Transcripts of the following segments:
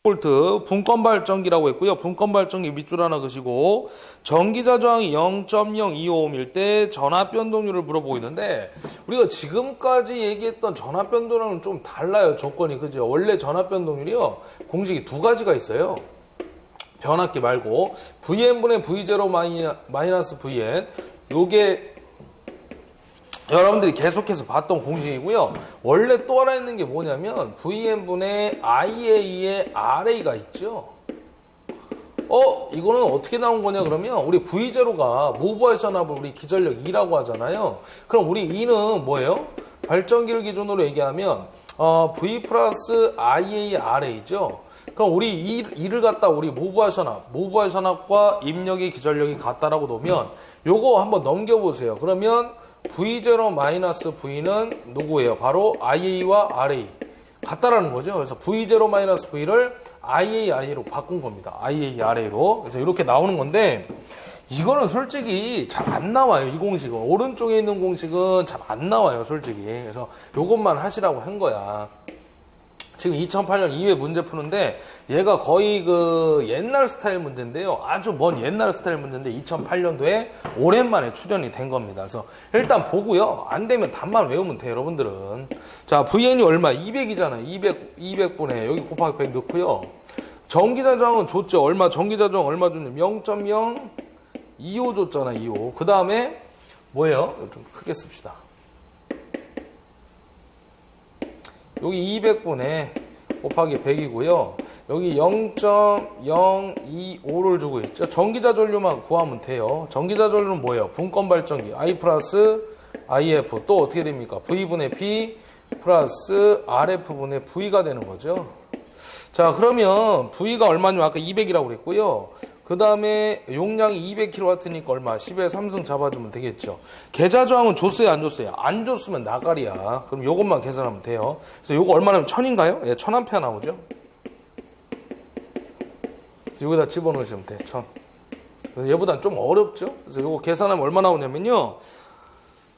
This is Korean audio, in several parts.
볼트 분권 발전기라고 했고요. 분권 발전기 밑줄 하나 그시고 전기자 저항이 0.02오음일 때 전압 변동률을 물어보고 있는데 우리가 지금까지 얘기했던 전압 변동률은 좀 달라요. 조건이 그죠? 원래 전압 변동률이요. 공식이 두 가지가 있어요. 변압기 말고 Vn분의 V0 마이너스 Vn 요게 여러분들이 계속해서 봤던 공식이고요. 원래 또 하나 있는 게 뭐냐면 Vn분의 IA의 RA가 있죠. 이거는 어떻게 나온 거냐 그러면 우리 V0가 무브와의 전압을 우리 기전력 2라고 하잖아요. 그럼 우리 2는 뭐예요? 발전기를 기준으로 얘기하면 V 플러스 IA RA죠. 그럼 우리 2를 갖다 우리 무브와의 전압과 입력의 기전력이 같다라고 놓으면 요거 한번 넘겨보세요. 그러면 V0 마이너스 V는 누구예요? 바로 IA와 RA 같다라는 거죠. 그래서 V0 마이너스 V를 IA로 바꾼 겁니다. IARA로. 그래서 이렇게 나오는 건데 이거는 솔직히 잘 안 나와요. 이 공식은. 오른쪽에 있는 공식은 잘 안 나와요. 솔직히. 그래서 요것만 하시라고 한 거야. 지금 2008년 2회 문제 푸는데 얘가 거의 그 옛날 스타일 문제인데요. 아주 먼 옛날 스타일 문제인데 2008년도에 오랜만에 출연이 된 겁니다. 그래서 일단 보고요. 안 되면 답만 외우면 돼요, 여러분들은. 자, VN이 얼마? 200이잖아요. 200분에 여기 곱하기 100 넣고요. 전기자 저항은 줬죠. 얼마? 전기자 저항 얼마 줬냐면 0.025 줬잖아, 25. 그 다음에 뭐예요? 좀 크게 씁시다. 여기 200분에 곱하기 100이고요. 여기 0.025를 주고 있죠. 전기자 전류만 구하면 돼요. 전기자 전류는 뭐예요? 분권 발전기 I 플러스 IF 또 어떻게 됩니까? V분의 P 플러스 RF분의 V가 되는 거죠. 자, 그러면 V가 얼마냐면 아까 200이라고 그랬고요. 그 다음에 용량이 200kW니까 얼마? 10에 3승 잡아주면 되겠죠. 계좌 저항은 줬어요, 안 줬어요? 안 줬으면 나가리야. 그럼 요것만 계산하면 돼요. 그래서 요거 얼마냐면 1000인가요? 예, 1000A 나오죠. 그래서 여기다 집어넣으시면 돼, 1000. 그래서 얘보다는 좀 어렵죠? 그래서 요거 계산하면 얼마 나오냐면요.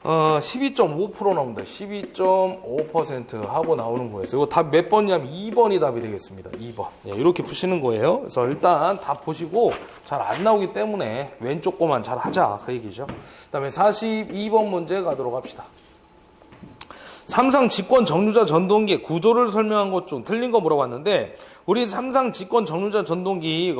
12.5% 나옵니다. 12.5% 하고 나오는 거예요. 이거 답 몇 번이냐면 2번이 답이 되겠습니다. 2번. 예, 이렇게 푸시는 거예요. 그래서 일단 다 보시고 잘 안 나오기 때문에 왼쪽 거만 잘 하자. 그 얘기죠. 그 다음에 42번 문제 가도록 합시다. 삼상 직권 정류자 전동기의 구조를 설명한 것 중 틀린 거 물어봤는데 우리 삼상 직권 정류자 전동기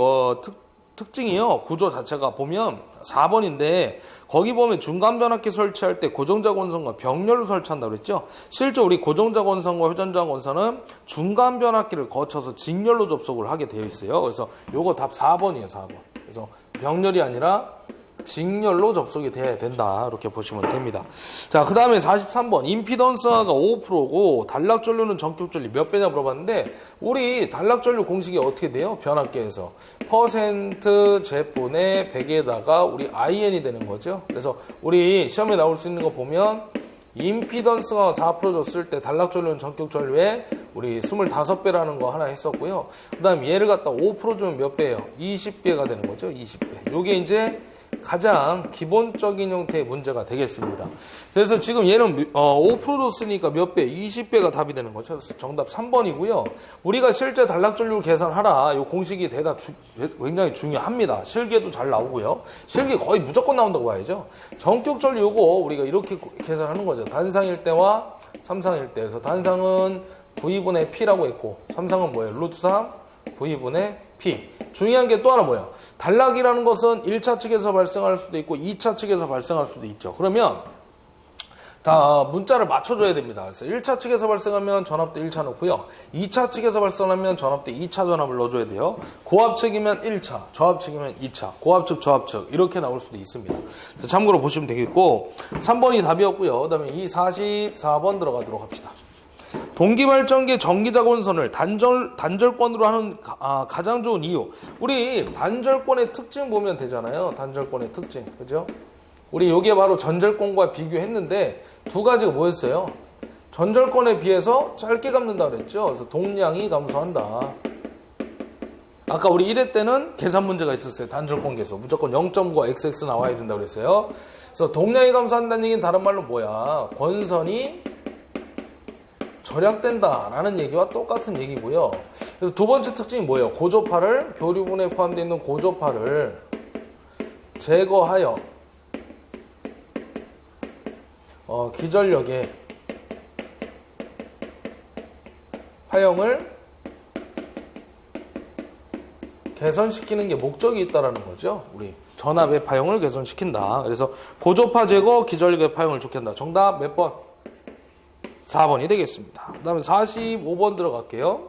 특징이요. 구조 자체가 보면 4번인데 거기 보면 중간 변압기 설치할 때 고정자 권선과 병렬로 설치한다고 그랬죠. 실제 우리 고정자 권선과 회전자 권선은 중간 변압기를 거쳐서 직렬로 접속을 하게 되어 있어요. 그래서 요거 답 4번이에요. 4번. 그래서 병렬이 아니라 직렬로 접속이 돼야 된다. 이렇게 보시면 됩니다. 자, 그 다음에 43번. 임피던스가 5%고 단락전류는 전격전류 몇 배냐 물어봤는데 우리 단락전류 공식이 어떻게 돼요? 변압기에서 퍼센트 제분의 100에다가 우리 IN이 되는 거죠. 그래서 우리 시험에 나올 수 있는 거 보면 임피던스가 4% 줬을 때 단락전류는 전격전류에 우리 25배라는 거 하나 했었고요. 그 다음 얘를 갖다 5% 주면 몇 배예요? 20배가 되는 거죠. 20배. 요게 이제 가장 기본적인 형태의 문제가 되겠습니다. 그래서 지금 얘는 5% 줬으니까 몇 배? 20배가 답이 되는 거죠. 정답 3번이고요. 우리가 실제 단락전류 계산하라. 이 공식이 대답 굉장히 중요합니다. 실계도 잘 나오고요. 실계 거의 무조건 나온다고 봐야죠. 전격전류 요거 우리가 이렇게 계산하는 거죠. 단상일 때와 삼상일 때. 그래서 단상은 V분의 P라고 했고 삼상은 뭐예요? 루트 3 V분의 P. 중요한 게 또 하나 뭐예요? 단락이라는 것은 1차 측에서 발생할 수도 있고 2차 측에서 발생할 수도 있죠. 그러면 다 문자를 맞춰줘야 됩니다. 그래서 1차 측에서 발생하면 전압대 1차 넣고요. 2차 측에서 발생하면 전압대 2차 전압을 넣어줘야 돼요. 고압측이면 1차, 저압측이면 2차, 고압측, 저압측 이렇게 나올 수도 있습니다. 그래서 참고로 보시면 되겠고 3번이 답이었고요. 그 다음에 이 44번 들어가도록 합시다. 동기발전기 전기자권선을 단절권으로 하는 가장 좋은 이유. 우리 단절권의 특징 보면 되잖아요. 단절권의 특징. 그죠? 우리 요게 바로 전절권과 비교했는데 두 가지가 뭐였어요? 전절권에 비해서 짧게 감는다 그랬죠. 그래서 동량이 감소한다. 아까 우리 1회 때는 계산 문제가 있었어요. 단절권 계수. 무조건 0.9가 XX 나와야 된다고 그랬어요. 그래서 동량이 감소한다는 얘기는 다른 말로 뭐야? 권선이 절약된다라는 얘기와 똑같은 얘기고요. 그래서 두 번째 특징이 뭐예요? 고조파를, 교류분에 포함되어 있는 고조파를 제거하여 기전력의 파형을 개선시키는 게 목적이 있다라는 거죠. 우리 전압의 파형을 개선시킨다. 그래서 고조파 제거, 기전력의 파형을 좋게 한다. 정답 몇 번? 4번이 되겠습니다. 그 다음에 45번 들어갈게요.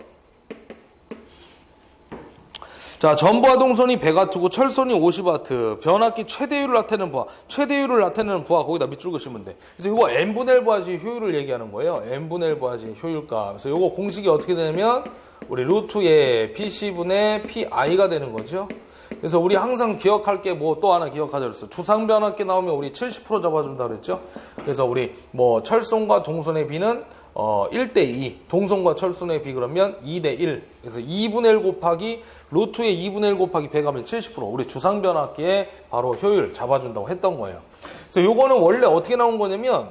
자, 전부하 동선이 100W고 철선이 50W, 변압기 최대율을 나타내는 부하, 최대율을 나타내는 부하 거기다 밑줄 그시면 돼. 그래서 이거 n분의 1 부하시 효율을 얘기하는 거예요. n분의 1 부하시 효율값. 그래서 이거 공식이 어떻게 되냐면 우리 루트의 PC분의 PI가 되는 거죠. 그래서 우리 항상 기억할 게 뭐 또 하나 기억하자 그랬어. 주상 변압기 나오면 우리 70% 잡아준다 그랬죠. 그래서 우리 뭐 철선과 동선의 비는 1대2, 동선과 철선의 비 그러면 2대1. 그래서 2분의 1 곱하기 루트의 2분의 1 곱하기 100하면 70%. 우리 주상 변압기의 바로 효율 잡아준다고 했던 거예요. 그래서 요거는 원래 어떻게 나온 거냐면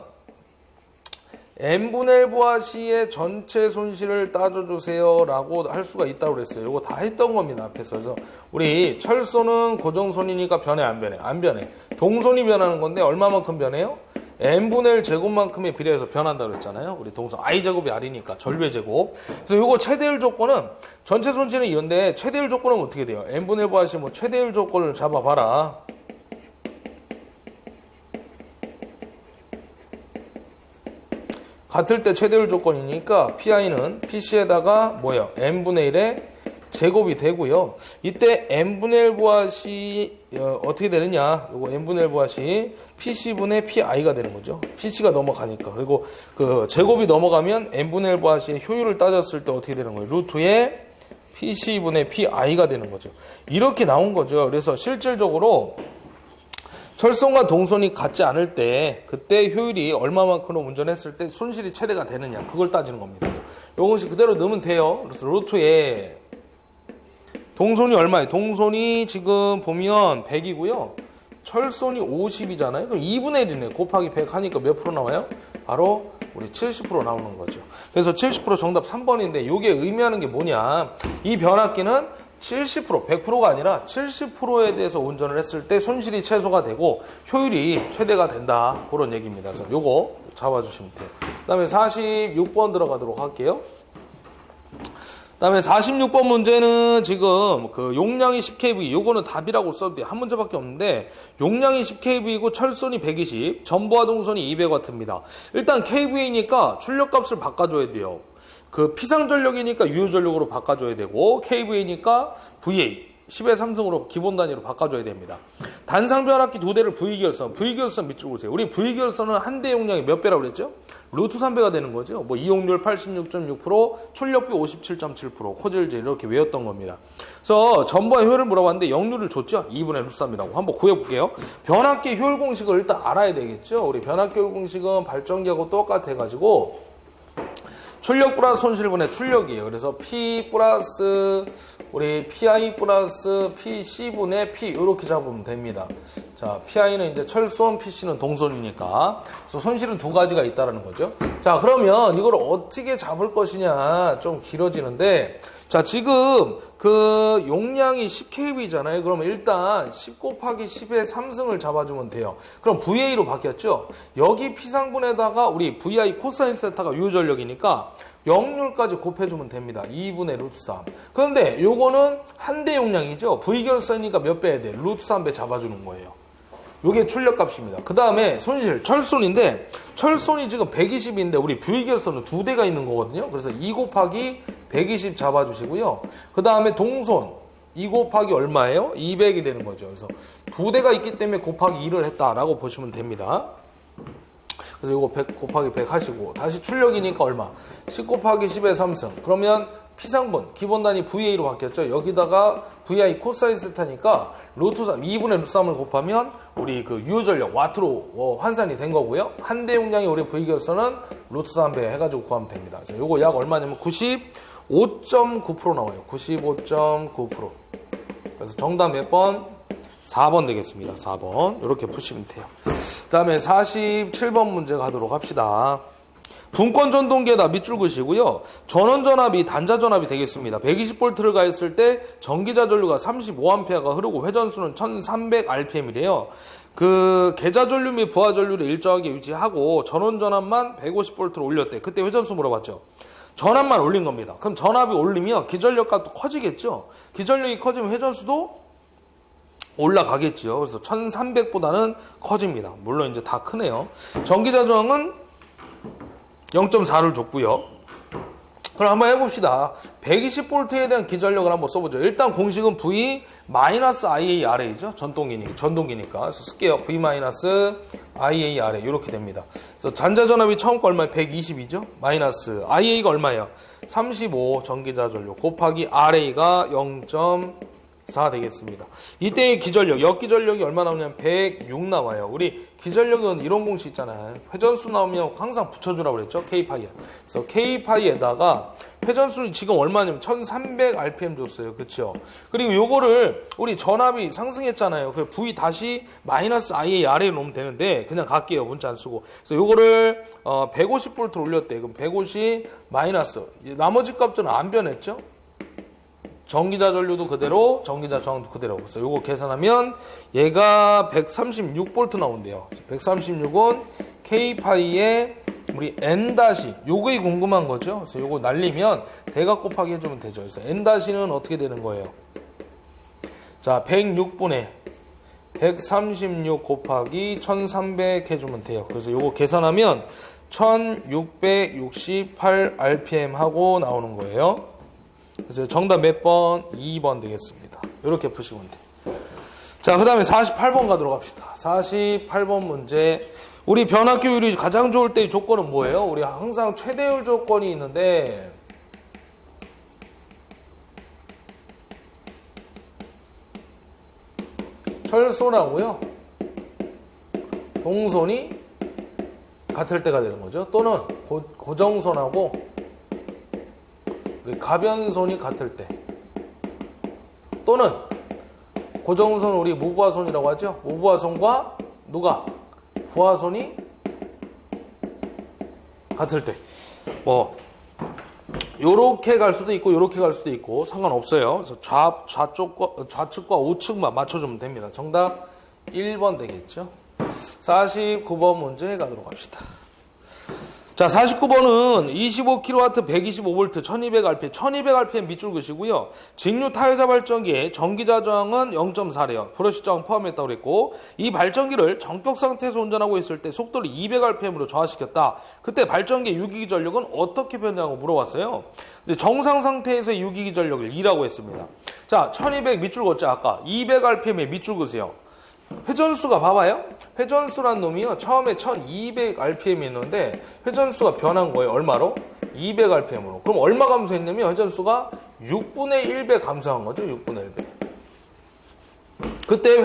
n분의 1 부하시의 전체 손실을 따져주세요 라고 할 수가 있다고 그랬어요. 이거 다 했던 겁니다 앞에서. 그래서 우리 철선은 고정선이니까 변해 안 변해? 안 변해. 동선이 변하는 건데 얼마만큼 변해요? n분의 1 제곱만큼에 비례해서 변한다고 그랬잖아요. 우리 동선 i제곱이 r이니까 절배 제곱. 그래서 이거 최대율 조건은 전체 손실은 이런데 최대율 조건은 어떻게 돼요? n분의 1 부하시 뭐 최대율 조건을 잡아봐라. 같을 때 최대율 조건이니까 PI는 PC에다가 뭐예요? n분의 1의 제곱이 되고요. 이때 n분의 1 부하시 어떻게 되느냐? 요거 n분의 1 부하시 PC분의 PI가 되는 거죠. PC가 넘어가니까. 그리고 그 제곱이 넘어가면 n분의 1 부하시의 효율을 따졌을 때 어떻게 되는 거예요? 루트의 PC분의 PI가 되는 거죠. 이렇게 나온 거죠. 그래서 실질적으로 철선과 동선이 같지 않을 때 그때 효율이 얼마만큼 운전했을 때 손실이 최대가 되느냐 그걸 따지는 겁니다. 요것이 그대로 넣으면 돼요. 그래서 루트에 동선이 얼마예요? 동선이 지금 보면 100이고요. 철선이 50이잖아요. 그럼 2분의 1이네. 곱하기 100 하니까 몇 프로 나와요? 바로 우리 70% 나오는 거죠. 그래서 70% 정답 3번인데 이게 의미하는 게 뭐냐? 이 변압기는 70%, 100%가 아니라 70%에 대해서 운전을 했을 때 손실이 최소가 되고 효율이 최대가 된다. 그런 얘기입니다. 그래서 요거 잡아주시면 돼요. 그 다음에 46번 들어가도록 할게요. 그 다음에 46번 문제는 지금 그 용량이 10kV, 요거는 답이라고 써도 돼요. 한 문제밖에 없는데 용량이 10kV이고 철선이 120, 전부하 동선이 200W입니다. 일단 kV니까 출력값을 바꿔줘야 돼요. 그 피상전력이니까 유효전력으로 바꿔줘야 되고 kV니까 VA 10의 3승으로 기본 단위로 바꿔줘야 됩니다. 단상 변압기 두 대를 V결선 밑줄 보세요. 우리 V결선은 한 대 용량이 몇 배라고 그랬죠? 루트 3배가 되는 거죠. 뭐 이용률 86.6%, 출력비 57.7%, 코질질 이렇게 외웠던 겁니다. 그래서 전부하 효율을 물어봤는데 역률을 줬죠. 2분의 루트 3이라고. 한번 구해볼게요. 변압기 효율 공식을 일단 알아야 되겠죠. 우리 변압기 효율 공식은 발전기하고 똑같아가지고 출력 플러스 손실분의 출력이에요. 그래서 P 플러스 우리 PI 플러스 PC분의 P 이렇게 잡으면 됩니다. 자, PI는 이제 철선, PC는 동선이니까. 그래서 손실은 두 가지가 있다는 거죠. 자, 그러면 이걸 어떻게 잡을 것이냐 좀 길어지는데 자, 지금 그 용량이 10kV잖아요. 그러면 일단 10 곱하기 10의 3승을 잡아주면 돼요. 그럼 VA로 바뀌었죠. 여기 P상분에다가 우리 VI 코사인 세타가 유효전력이니까 역률까지 곱해주면 됩니다. 2분의 루트 3. 그런데 요거는 한 대 용량이죠. V결선이니까 몇 배 해야 돼? 루트 3배 잡아주는 거예요. 요게 출력값입니다. 그 다음에 손실, 철선인데 철선이 지금 120인데 우리 V결선은 두 대가 있는 거거든요. 그래서 2 곱하기 120 잡아주시고요. 그 다음에 동선 2 곱하기 얼마예요? 200이 되는 거죠. 그래서 두 대가 있기 때문에 곱하기 2를 했다라고 보시면 됩니다. 그래서 이거 100 곱하기 100 하시고 다시 출력이니까 얼마? 10 곱하기 10의 3승. 그러면 P상분 기본 단위 VA로 바뀌었죠. 여기다가 VI 코사인 세타니까 루트 3 2분의 루트 3을 곱하면 우리 그 유효전력 와트로 환산이 된 거고요. 한 대 용량이 우리 V결선은 루트 3배 해가지고 구하면 됩니다. 그래서 요거 약 얼마냐면 95.9% 나와요. 95.9%. 그래서 정답 몇 번? 4번 되겠습니다. 4번. 이렇게 푸시면 돼요. 그 다음에 47번 문제 가도록 합시다. 분권 전동기에다 밑줄 그시고요. 전원 전압이 단자 전압이 되겠습니다. 120V를 가했을 때 전기자 전류가 35A가 흐르고 회전수는 1300rpm이래요. 그 계자 전류 및 부하 전류를 일정하게 유지하고 전원 전압만 150V를 올렸대. 그때 회전수 물어봤죠. 전압만 올린 겁니다. 그럼 전압이 올리면 기전력가 또 커지겠죠. 기전력이 커지면 회전수도 올라가겠죠. 그래서 1300보다는 커집니다. 물론 이제 다 크네요. 전기자 저항은 0.4를 줬고요. 그럼 한번 해봅시다. 120V에 대한 기전력을 한번 써보죠. 일단 공식은 V-IARA죠. 전동기니까. 그래서 쓸게요. V-IARA 이렇게 됩니다. 그래서 잔자전압이 처음 거 얼마예요? 120이죠. 마이너스 IA가 얼마예요? 35 전기자 전류 곱하기 RA가 0.4 되겠습니다. 이때의 기전력, 역기전력이 얼마 나오냐면 106 나와요. 우리 기전력은 이런 공식 있잖아요. 회전수 나오면 항상 붙여주라고 그랬죠. K파이에. 그래서 K파이에다가 회전수는 지금 얼마냐면 1300rpm 줬어요. 그쵸? 그리고 요거를 우리 전압이 상승했잖아요. 그 V 다시 마이너스 IAR에 놓으면 되는데 그냥 갈게요. 문자 안 쓰고. 그래서 요거를 150V 올렸대. 그럼 150 마이너스. 나머지 값들은 안 변했죠? 전기자 전류도 그대로, 전기자 저항도 그대로. 그래서 요거 계산하면 얘가 136V 나온대요. 136은 K파이에 우리 N 다시, 요게 궁금한 거죠. 그래서 요거 날리면 대각 곱하기 해주면 되죠. 그래서 N 다시는 어떻게 되는 거예요? 자, 106분의 136 곱하기 1300 해주면 돼요. 그래서 요거 계산하면 1668rpm 하고 나오는 거예요. 그래서 정답 몇 번? 2번 되겠습니다. 이렇게 푸시면 돼요. 자, 그 다음에 48번 가도록 합시다. 48번 문제. 우리 변압기율이 가장 좋을 때의 조건은 뭐예요? 우리 항상 최대율 조건이 있는데, 철소라고요. 동선이 같을 때가 되는 거죠. 또는 고정선하고 가변선이 같을 때, 또는 고정선 우리 무부하선이라고 하죠. 무부하선과 누가? 부하선이 같을 때. 뭐 요렇게 갈 수도 있고 요렇게 갈 수도 있고 상관없어요. 그래서 좌측과 우측만 맞춰주면 됩니다. 정답 1번 되겠죠. 49번 문제 가도록 합시다. 자, 49번은 25kW, 125V, 1200rpm, 1200rpm 밑줄 그시고요. 직류 타회자 발전기의 전기자 저항은 0.4래요. 브러쉬 저항 포함했다고 그랬고, 이 발전기를 정격 상태에서 운전하고 있을 때 속도를 200rpm으로 저하시켰다. 그때 발전기의 유기기 전력은 어떻게 변하냐고 물어봤어요. 이제 정상 상태에서의 유기기 전력을 2라고 했습니다. 자, 1200 밑줄 걷죠. 아까 200rpm에 밑줄 그세요. 회전수가 봐봐요. 회전수란 놈이요. 처음에 1200rpm이었는데 회전수가 변한 거예요. 얼마로? 200rpm으로. 그럼 얼마 감소했냐면 회전수가 6분의 1배 감소한 거죠. 6분의 1배. 그때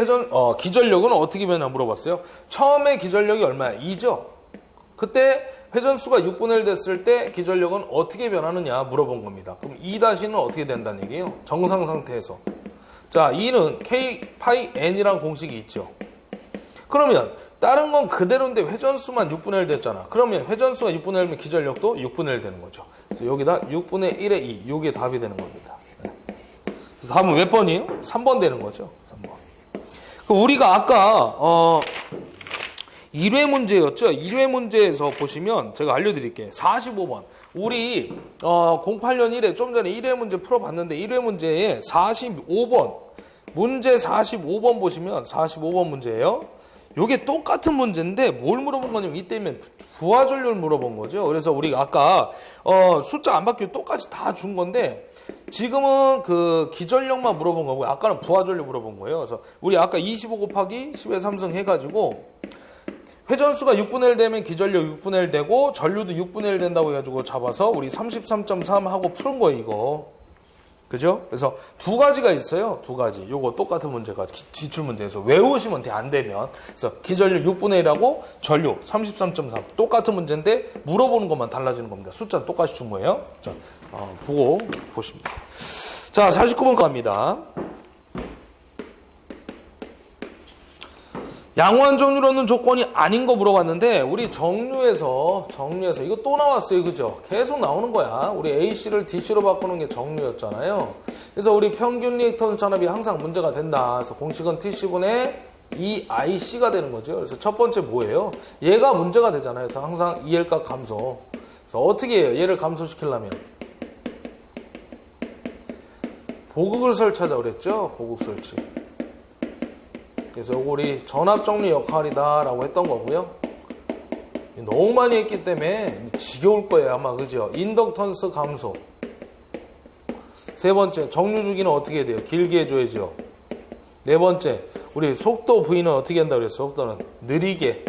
기전력은 어떻게 변하냐 물어봤어요. 처음에 기전력이 얼마야? 2죠. 그때 회전수가 6분의 1 됐을 때 기전력은 어떻게 변하느냐 물어본 겁니다. 그럼 2-는 어떻게 된다는 얘기예요? 정상 상태에서. 자, 2는 K 파이 N이란 공식이 있죠. 그러면 다른 건 그대로인데 회전수만 6분의 1 됐잖아. 그러면 회전수가 6분의 1면 기전력도 6분의 1 되는 거죠. 그래서 여기다 6분의 1의 2, 요게 답이 되는 겁니다. 네. 그래서 답은 몇 번이에요? 3번 되는 거죠. 3번. 그럼 우리가 아까 1회 문제였죠. 1회 문제에서 보시면 제가 알려드릴게요. 45번. 우리 08년 1회 좀 전에 1회 문제 풀어봤는데 1회 문제에 45번 문제 45번 보시면 45번 문제예요. 요게 똑같은 문제인데 뭘 물어본 거냐면 이때면 부하전류를 물어본 거죠. 그래서 우리가 아까 숫자 안 바뀌고 똑같이 다 준 건데 지금은 그 기전력만 물어본 거고요. 아까는 부하전류 물어본 거예요. 그래서 우리 아까 25 곱하기 10의 3승 해가지고 회전수가 6분의 1 되면 기전력 6분의 1 되고 전류도 6분의 1 된다고 해가지고 잡아서 우리 33.3 하고 푸는 거예요, 이거. 그죠? 그래서 두 가지가 있어요. 두 가지. 요거 똑같은 문제가 기출 문제에서 외우시면 돼, 안 되면. 그래서 기전력 6분의 1하고 전류 33.3 똑같은 문제인데 물어보는 것만 달라지는 겁니다. 숫자는 똑같이 준 거예요. 자, 보고 보십니다. 자, 49번 갑니다. 양호한 정류를 얻는 조건이 아닌 거 물어봤는데 우리 정류에서 이거 또 나왔어요. 그죠? 계속 나오는 거야. 우리 AC를 DC로 바꾸는 게 정류였잖아요. 그래서 우리 평균 리액턴스 전압이 항상 문제가 된다. 그래서 공식은 TC분의 EIC가 되는 거죠. 그래서 첫 번째 뭐예요? 얘가 문제가 되잖아요. 그래서 항상 EL값 감소. 그래서 어떻게 해요? 얘를 감소시키려면 보극을 설치하자고 그랬죠? 보극 설치. 그래서 요거 우리 전압정리 역할이다 라고 했던 거고요. 너무 많이 했기 때문에 지겨울 거예요 아마. 그죠? 인덕턴스 감소. 세 번째 정류 주기는 어떻게 해야 돼요? 길게 해줘야죠. 네 번째 우리 속도 V는 어떻게 한다고 그랬어? 속도는 느리게.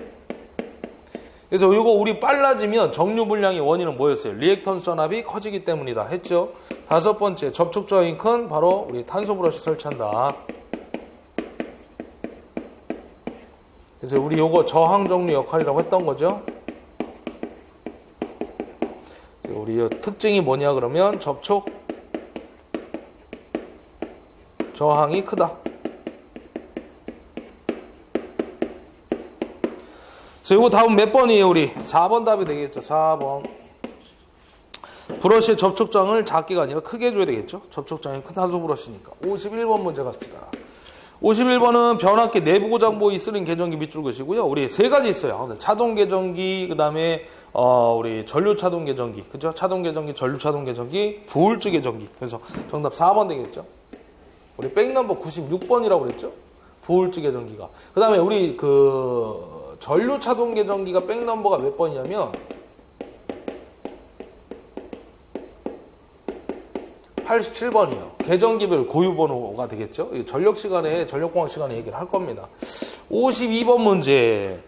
그래서 이거 우리 빨라지면 정류 불량의 원인은 뭐였어요? 리액턴스 전압이 커지기 때문이다 했죠. 다섯 번째 접촉 저항이 큰 바로 우리 탄소 브러쉬 설치한다. 그래서 우리 요거 저항 정류 역할이라고 했던 거죠. 우리 요 특징이 뭐냐 그러면 접촉 저항이 크다. 자, 요거 다음 몇 번이에요, 우리? 4번 답이 되겠죠. 4번. 브러쉬의 접촉장을 작게가 아니라 크게 해줘야 되겠죠. 접촉장이 큰 탄소 브러쉬니까. 51번 문제 갑시다. 51번은 변압기 내부 고장 보이 쓰는 계정기 밑줄 것이고요. 우리 세 가지 있어요. 차동 계정기, 그 다음에 우리 전류 차동 계정기, 그죠? 차동 계정기, 전류 차동 계정기, 부울주 계정기. 그래서 정답 4번 되겠죠. 우리 백넘버 96번이라고 그랬죠. 부울주 계정기가. 그 다음에 우리 전류 차동 계정기가 백넘버가 몇 번이냐면 87번이요. 계정기별 고유번호가 되겠죠. 전력공학 시간에 얘기를 할 겁니다. 52번 문제.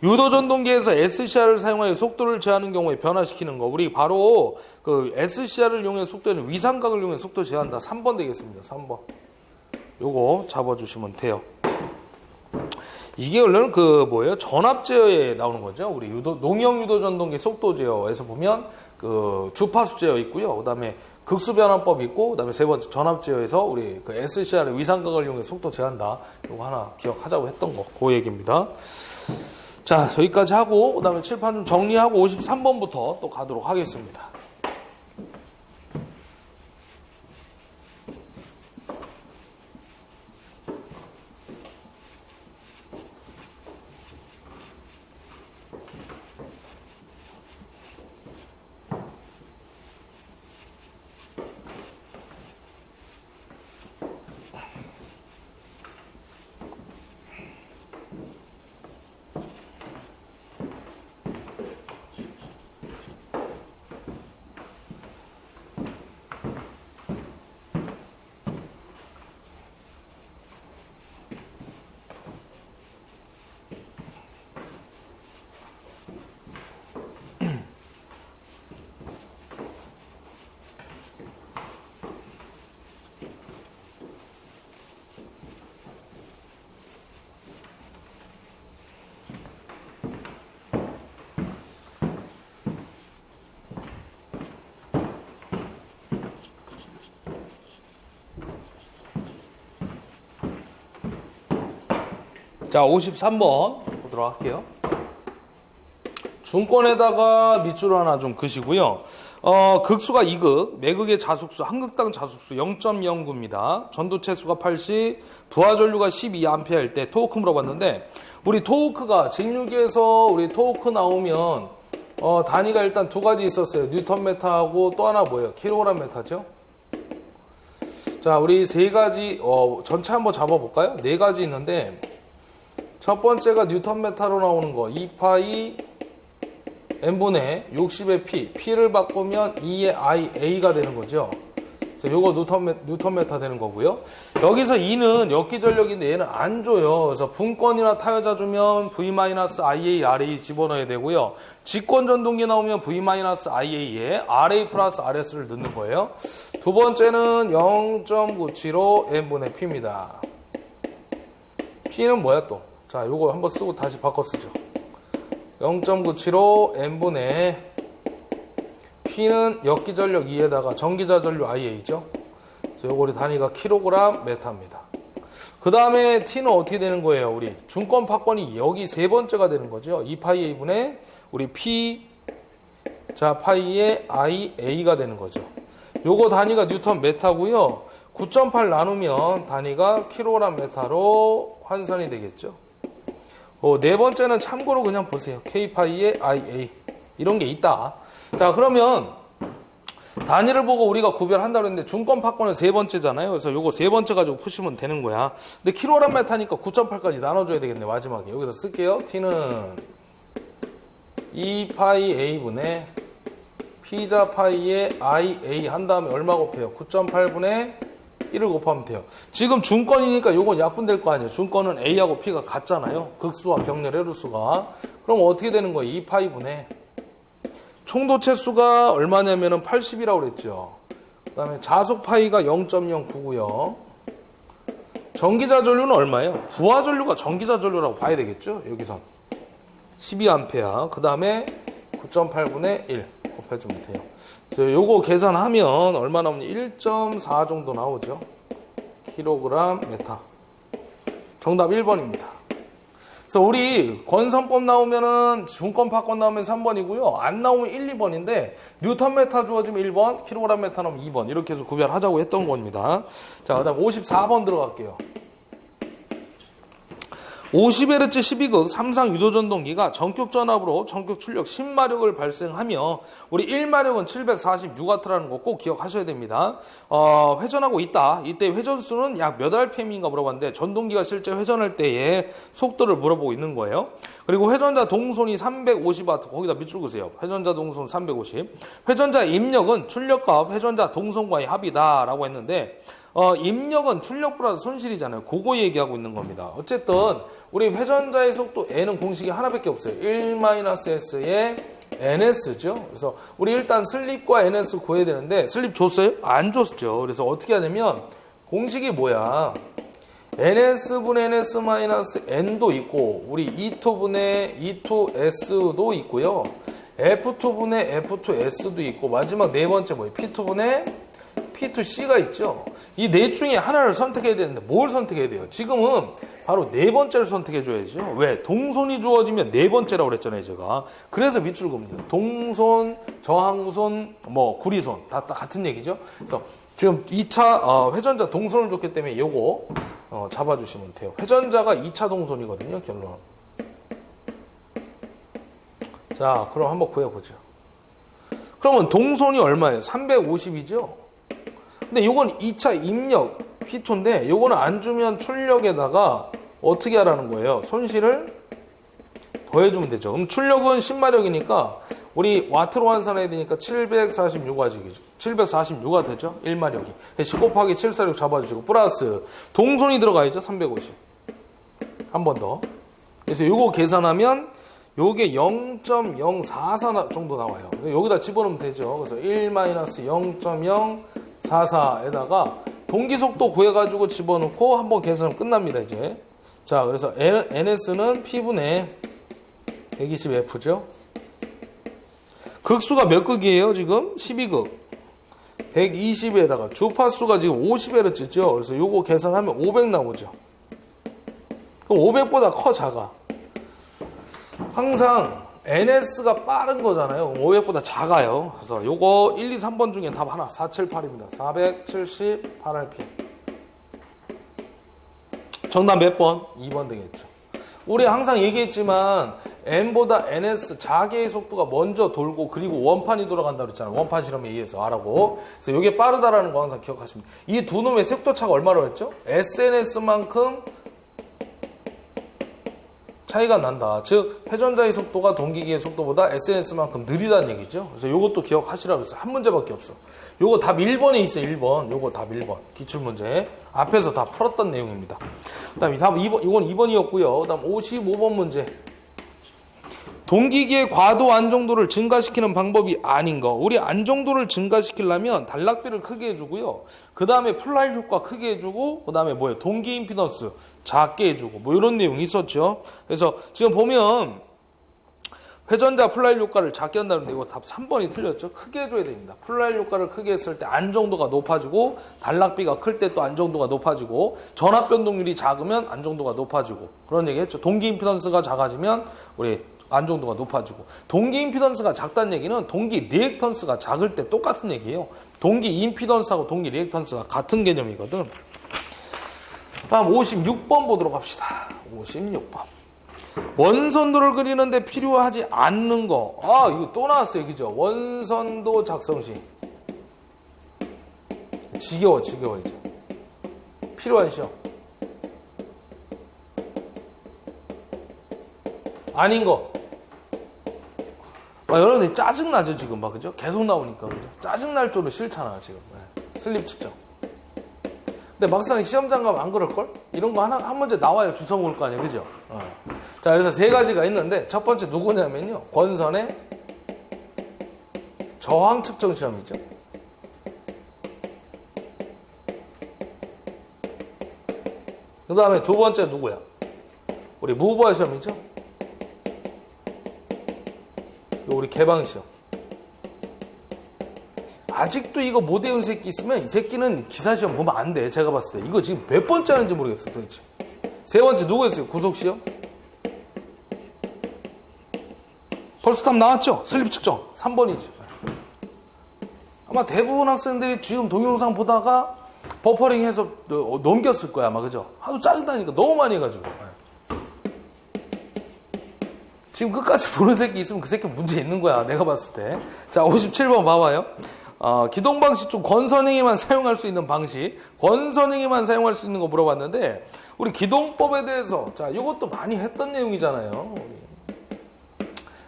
유도전동기에서 SCR을 사용하여 속도를 제한하는 경우에 변화시키는 거. 우리 바로 SCR을 이용해 속도에는 위상각을 이용해 속도 제한한다. 3번 되겠습니다. 3번. 요거 잡아주시면 돼요. 이게 원래는 뭐예요? 전압 제어에 나오는 거죠. 우리 농형 유도전동기 속도 제어에서 보면 주파수 제어 있고요. 그다음에 극수 변환법 있고, 그다음에 세 번째 전압 제어에서 우리 SCR의 위상각을 이용해 속도 제한다. 이거 하나 기억하자고 했던 거. 그 얘기입니다. 자, 여기까지 하고 그다음에 칠판 좀 정리하고 53번부터 또 가도록 하겠습니다. 자, 53번 보도록 할게요. 중권에다가 밑줄 하나 좀 그시고요. 극수가 2극, 매극의 자숙수, 한 극당 자숙수 0.09입니다. 전도체수가 80, 부하전류가 12A일 때 토크 물어봤는데, 우리 토크가 직류기에서 우리 토크 나오면 단위가 일단 두 가지 있었어요. 뉴턴메타하고 또 하나 뭐예요? 킬로그램 메타죠. 자, 우리 세 가지 전체 한번 잡아볼까요? 네 가지 있는데, 첫 번째가 뉴턴메타로 나오는 거 2파이 n분의 60의 p, p를 바꾸면 2의 i, a가 되는 거죠. 그래서 요거 뉴턴메타 되는 거고요. 여기서 2는 역기전력인데 얘는 안 줘요. 그래서 분권이나 타여자 주면 v-ia, ra 집어넣어야 되고요. 직권전동기 나오면 v-ia에 ra 플러스 rs를 넣는 거예요. 두 번째는 0.975 n분의 p입니다. p는 뭐야 또? 자, 요거 한번 쓰고 다시 바꿔 쓰죠. 0.975 n분의 P는 역기전력 2에다가 전기자전류 IA죠. 그래서 요거 우리 단위가 킬로그램 메타입니다. 그 다음에 t는 어떻게 되는 거예요? 우리 중권 파권이 여기 세 번째가 되는 거죠. 2파이 a분의 우리 p 자 파이의 ia가 되는 거죠. 요거 단위가 뉴턴 메타고요. 9.8 나누면 단위가 킬로그램 메타로 환산이 되겠죠. 네 번째는 참고로 그냥 보세요. k파이의 ia 이런 게 있다. 자, 그러면 단위를 보고 우리가 구별한다고 했는데 중권 파권은 세 번째잖아요. 그래서 요거 세 번째 가지고 푸시면 되는 거야. 근데 킬로그램 메타니까 9.8까지 나눠줘야 되겠네. 마지막에 여기서 쓸게요. t는 2파이 a분의 p자 파이의 ia 한 다음에 얼마 곱해요? 9.8분의 1을 곱하면 돼요. 지금 중권이니까 요건 약분될 거 아니에요. 중권은 a하고 p가 같잖아요. 극수와 병렬 해루수가. 그럼 어떻게 되는 거예요? 2파이분의 총도체 수가 얼마냐면은 80이라고 그랬죠. 그 다음에 자속 파이가 0.09고요. 전기자전류는 얼마예요? 부하전류가 전기자전류라고 봐야 되겠죠. 여기선 12A. 그 다음에 9.8분의 1 곱해주면 돼요. 요거 계산하면 얼마 나오냐? 1.4 정도 나오죠. 킬로그램 메타. 정답 1번입니다. 그래서 우리 건선법 나오면은 중권 파권 나오면 3번이고요. 안 나오면 1, 2번인데 뉴턴 메타 주어지면 1번, 킬로그램 메타 나오면 2번 이렇게 해서 구별하자고 했던 겁니다. 자, 그다음 54번 들어갈게요. 50Hz 12극 삼상 유도전동기가 전격 전압으로 전격 출력 10마력을 발생하며 우리 1마력은 746W라는 거 꼭 기억하셔야 됩니다. 회전하고 있다. 이때 회전수는 약 몇 RPM인가 물어봤는데 전동기가 실제 회전할 때의 속도를 물어보고 있는 거예요. 그리고 회전자 동손이 350W 거기다 밑줄 그으세요. 회전자 동손 350. 회전자 입력은 출력과 회전자 동손과의 합이다라고 했는데 입력은 출력 플러스 손실이잖아요. 그거 얘기하고 있는 겁니다. 어쨌든 우리 회전자의 속도 N은 공식이 하나밖에 없어요. 1-S의 NS죠. 그래서 우리 일단 슬립과 NS 구해야 되는데 슬립 줬어요? 안 줬죠. 그래서 어떻게 하냐면 공식이 뭐야? NS분의 NS-N도 있고 우리 E2분의 E2S도 있고요. F2분의 F2S도 있고 마지막 네 번째 뭐예요? P2분의 P2C가 있죠. 이 넷 중에 하나를 선택해야 되는데 뭘 선택해야 돼요? 지금은 바로 네 번째를 선택해 줘야죠. 왜? 동손이 주어지면 네 번째라고 그랬잖아요, 제가. 그래서 밑줄 그읍니다. 동손, 저항손, 구리손 다 같은 얘기죠. 그래서 지금 2차 회전자 동손을 줬기 때문에 요거 잡아주시면 돼요. 회전자가 2차 동손이거든요, 결론. 자, 그럼 한번 구해보죠. 그러면 동손이 얼마예요? 350이죠? 근데 요건 2차 입력 P2인데 요거는 안 주면 출력에다가 어떻게 하라는 거예요? 손실을 더해주면 되죠. 그럼 출력은 10마력이니까 우리 와트로 환산해야 되니까 746W가 되죠. 1마력이. 10 곱하기 746 잡아주시고 플러스 동손이 들어가야죠. 350. 한 번 더. 그래서 요거 계산하면 요게 0.044 정도 나와요. 여기다 집어넣으면 되죠. 그래서 1-0.044에다가 동기속도 구해가지고 집어넣고 한번 계산하면 끝납니다, 이제. 자, 그래서 NS는 P분의 120F죠. 극수가 몇 극이에요, 지금? 12극. 120에다가 주파수가 지금 50Hz죠. 그래서 요거 계산하면 500 나오죠. 그럼 500보다 커, 작아? 항상 NS가 빠른 거잖아요. 500보다 작아요. 그래서 요거 1, 2, 3번 중에 답 하나. 478입니다. 478rpm. 정답 몇 번? 2번 되겠죠. 우리 항상 얘기했지만 N보다 NS 자개의 속도가 먼저 돌고 그리고 원판이 돌아간다고 그랬잖아요. 원판 실험에 의해서 하라고. 그래서 이게 빠르다라는 거 항상 기억하시면 돼요. 이 두 놈의 속도 차가 얼마로 했죠? SNS만큼 차이가 난다. 즉 회전자의 속도가 동기기의 속도보다 SNS만큼 느리다는 얘기죠. 그래서 이것도 기억하시라고 했어요. 한 문제밖에 없어. 요거 답 1번에 있어요. 1번. 요거 답 1번. 기출문제. 앞에서 다 풀었던 내용입니다. 그 다음 답 2번. 이건 2번이었고요. 그 다음 55번 문제. 동기기의 과도 안정도를 증가시키는 방법이 아닌 거. 우리 안정도를 증가시키려면 단락비를 크게 해주고요. 그 다음에 플라이 효과 크게 해주고, 그 다음에 뭐예요? 동기 임피던스 작게 해주고, 뭐 이런 내용이 있었죠. 그래서 지금 보면 회전자 플라일 효과를 작게 한다는데 이거 답 3번이 틀렸죠. 크게 해줘야 됩니다. 플라일 효과를 크게 했을 때 안정도가 높아지고 단락비가 클 때 또 안정도가 높아지고 전압 변동률이 작으면 안정도가 높아지고 그런 얘기 했죠. 동기 임피던스가 작아지면 우리 안정도가 높아지고 동기 임피던스가 작다는 얘기는 동기 리액턴스가 작을 때 똑같은 얘기예요. 동기 임피던스하고 동기 리액턴스가 같은 개념이거든. 다음 56번 보도록 합시다. 56번. 원선도를 그리는데 필요하지 않는 거. 아, 이거 또 나왔어요. 그죠? 원선도 작성시. 지겨워, 이제. 필요한 시험. 아닌 거. 여러분들 짜증나죠, 지금 막, 그죠? 계속 나오니까, 그죠? 짜증날 줄은 싫잖아, 지금. 네. 슬립 측정. 근데 막상 시험장 가면 안 그럴걸? 이런 거 한 문제 나와야 주워 먹을 거 아니에요, 그죠? 자, 그래서 세 가지가 있는데, 첫 번째 누구냐면요. 권선의 저항 측정 시험이죠. 그 다음에 두 번째 누구야? 우리 무브화 시험이죠. 우리 개방 시험. 아직도 이거 못 외운 새끼 있으면 이 새끼는 기사시험 보면 안 돼. 제가 봤을 때. 이거 지금 몇 번째 하는지 모르겠어, 도대체. 세 번째 누구였어요? 구속시험? 벌써 답 나왔죠? 슬립 측정. 3번이죠. 아마 대부분 학생들이 지금 동영상 보다가 버퍼링 해서 넘겼을 거야, 아마. 그죠? 하도 짜증나니까 너무 많이 해가지고. 지금 끝까지 보는 새끼 있으면 그 새끼 문제 있는 거야, 내가 봤을 때. 자, 57번 봐봐요. 기동 방식 중 권선행에만 사용할 수 있는 방식, 권선행에만 사용할 수 있는 거 물어봤는데, 우리 기동법에 대해서, 자, 이것도 많이 했던 내용이잖아요.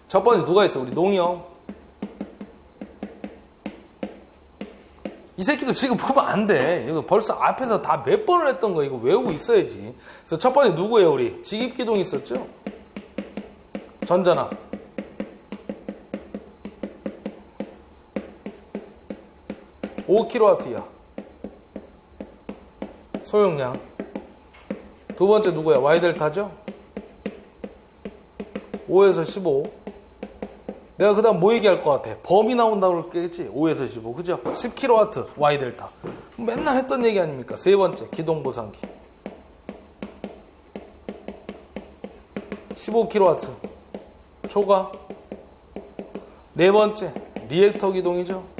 첫 번째 누가 있어? 우리 농형. 이 새끼도 지금 보면 안 돼. 이거 벌써 앞에서 다 몇 번을 했던 거 이거 외우고 있어야지. 그래서 첫 번째 누구예요, 우리? 직입기동 있었죠? 전전압. (5kW) 이하. 소용량. 두 번째 누구야? Y델타죠? 5에서 15. 내가 그 다음 뭐 얘기할 것 같아? 범위 나온다고 그랬겠지? 5에서 15. 그죠? 10kW Y델타. 맨날 했던 얘기 아닙니까? 세 번째, 기동보상기. 15kW. 초과. 네 번째, 리액터 기동이죠?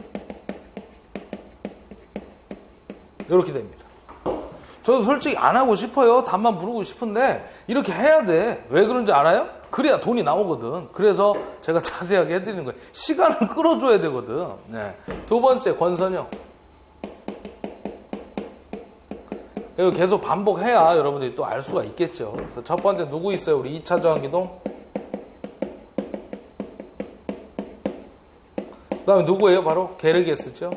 이렇게 됩니다. 저도 솔직히 안 하고 싶어요. 답만 부르고 싶은데 이렇게 해야 돼. 왜 그런지 알아요? 그래야 돈이 나오거든. 그래서 제가 자세하게 해드리는 거예요. 시간을 끌어줘야 되거든. 네. 두 번째, 권선형. 이거 계속 반복해야 여러분들이 또 알 수가 있겠죠. 그래서 첫 번째 누구 있어요? 우리 2차 저항기동. 그 다음에 누구예요? 바로 게르게스죠.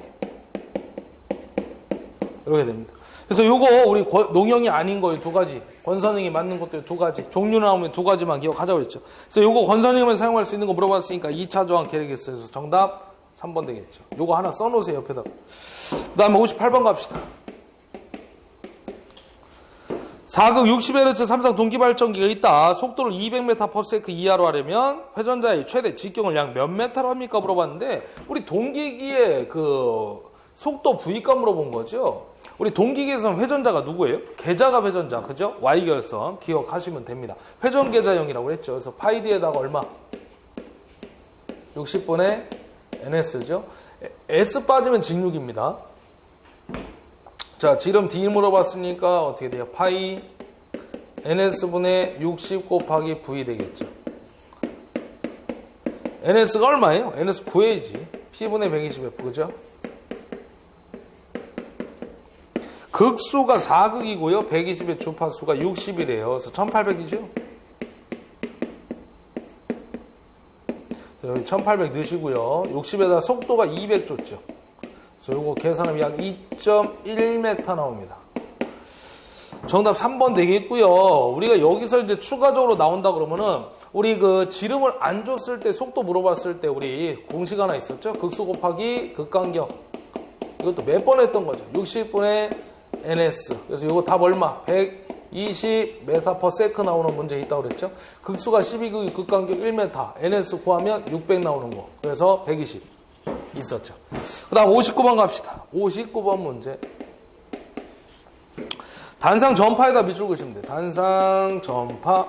이렇게 됩니다. 그래서 요거 우리 농형이 아닌 거 두 가지, 권선형이 맞는 것도 두 가지, 종류 나오면 두 가지만 기억하자고 그랬죠. 그래서 요거 권선형만 사용할 수 있는 거 물어봤으니까 2차 저항 게르게스에서 정답 3번 되겠죠. 요거 하나 써놓으세요, 옆에다가. 그 다음에 58번 갑시다. 4극 60Hz 삼성 동기발전기가 있다. 속도를 200m/s 이하로 하려면 회전자의 최대 직경을 약 몇 메타로 합니까? 물어봤는데 우리 동기기의 그 속도 부위값 물어본 거죠. 우리 동기기에서는 회전자가 누구예요? 계자가 회전자, 그죠? Y결선 기억하시면 됩니다. 회전 계자형이라고 했죠. 그래서 파이디에다가 얼마? 60분의 NS죠. S 빠지면 직육입니다. 자, 지름 D 물어봤으니까 어떻게 돼요? 파이 NS분의 60 곱하기 V 되겠죠. NS가 얼마예요? NS 구해야지. P분의 120F, 그죠? 극수가 4극이고요. 120의 주파수가 60이래요. 그래서 1800이죠. 여기 1800 넣으시고요. 60에다 속도가 200 줬죠. 그래서 이거 계산하면 약 2.1m 나옵니다. 정답 3번 되겠고요. 우리가 여기서 이제 추가적으로 나온다 그러면은 우리 그 지름을 안 줬을 때 속도 물어봤을 때 우리 공식 하나 있었죠. 극수 곱하기 극간격. 이것도 몇 번 했던 거죠. 60분의 NS. 그래서 이거 답 얼마? 100 20m/s 나오는 문제 있다고 그랬죠? 극수가 12극, 극간격 1m, ns 구하면 600 나오는 거. 그래서 120 있었죠. 그 다음 59번 갑시다. 59번 문제. 단상 전파에다 밑줄 그시면 돼요. 단상 전파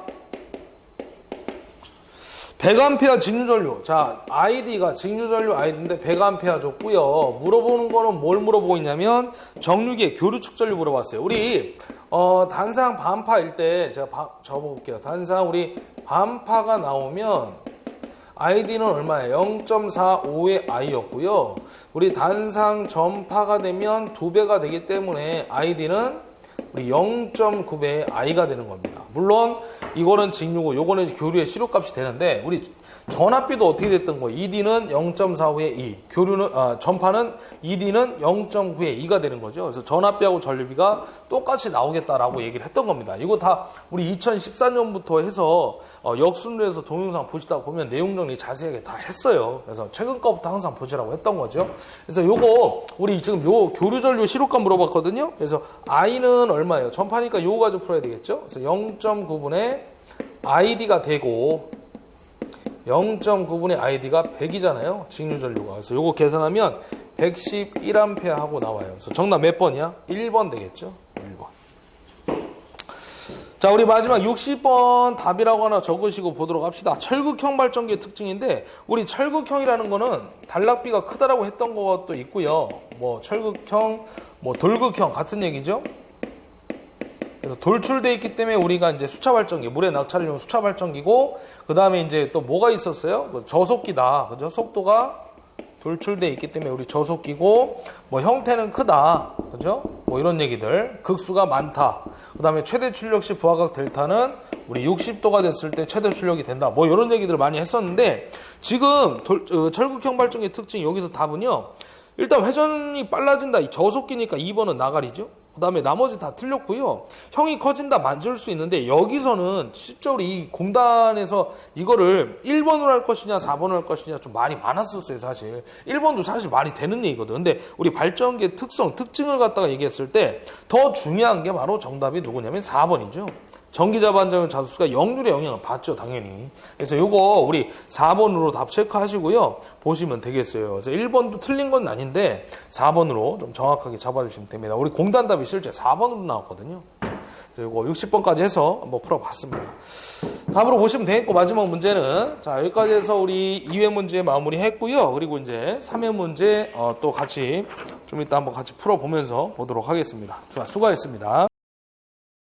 100A 직류전류. 자, 아이디가 직류전류 아이디인데 100A 줬고요. 물어보는 거는 뭘 물어보고 있냐면 정류기의 교류축전류 물어봤어요. 우리 단상 반파일 때 제가 적어볼게요. 단상 우리 반파가 나오면 아이디는 얼마예요? 0.45의 i였고요. 우리 단상 전파가 되면 2배가 되기 때문에 아이디는 우리 0.9배의 i가 되는 겁니다. 물론 이거는 직류고 요거는 교류의 시료값이 되는데 우리 전압비도 어떻게 됐던 거예요? ED는 0.45의 2, 전파는 ED는 0.9의 2가 되는 거죠. 그래서 전압비하고 전류비가 똑같이 나오겠다라고 얘기를 했던 겁니다. 이거 다 우리 2014년부터 해서 역순으로해서 동영상 보시다 보면 내용 정리 자세하게 다 했어요. 그래서 최근 거부터 항상 보시라고 했던 거죠. 그래서 요거 우리 지금 요 교류 전류 시료값 물어봤거든요. 그래서 I는 얼마예요? 전파니까 요거 가지고 풀어야 되겠죠. 그래서 0.9분의 ID가 되고 0.9분의 ID가 100이잖아요. 직류전류가. 그래서 요거 계산하면 111A 하고 나와요. 그래서 정답 몇 번이야? 1번 되겠죠? 1번. 자, 우리 마지막 60번 답이라고 하나 적으시고 보도록 합시다. 철극형 발전기의 특징인데 우리 철극형이라는 거는 단락비가 크다라고 했던 것도 있고요. 뭐 철극형, 뭐 돌극형 같은 얘기죠. 그래서 돌출돼 있기 때문에 우리가 이제 수차 발전기, 물의 낙차를 이용 수차 발전기고, 그 다음에 이제 또 뭐가 있었어요? 저속기다. 그죠? 속도가 돌출돼 있기 때문에 우리 저속기고, 뭐 형태는 크다. 그죠? 뭐 이런 얘기들. 극수가 많다. 그 다음에 최대 출력 시 부하각 델타는 우리 60도가 됐을 때 최대 출력이 된다. 뭐 이런 얘기들을 많이 했었는데, 지금 철극형 발전기의 특징 여기서 답은요. 일단 회전이 빨라진다. 이 저속기니까 2번은 나가리죠. 그 다음에 나머지 다 틀렸고요. 형이 커진다 만질 수 있는데 여기서는 실제로 이 공단에서 이거를 1번으로 할 것이냐 4번으로 할 것이냐 좀 말이 많았었어요. 사실 1번도 사실 말이 되는 얘기거든. 근데 우리 발전기의 특징을 갖다가 얘기했을 때 더 중요한 게 바로 정답이 누구냐면 4번이죠. 전기자 반작용 자수수가 역률의 영향을 받죠, 당연히. 그래서 요거 우리 4번으로 답 체크하시고요. 보시면 되겠어요. 그래서 1번도 틀린 건 아닌데 4번으로 좀 정확하게 잡아주시면 됩니다. 우리 공단 답이 실제 4번으로 나왔거든요. 그래서 요거 60번까지 해서 한번 풀어봤습니다. 답으로 보시면 되겠고, 마지막 문제는 자, 여기까지 해서 우리 2회 문제 마무리 했고요. 그리고 이제 3회 문제 또 같이 좀 이따 한번 같이 풀어보면서 보도록 하겠습니다. 자, 수고하셨습니다.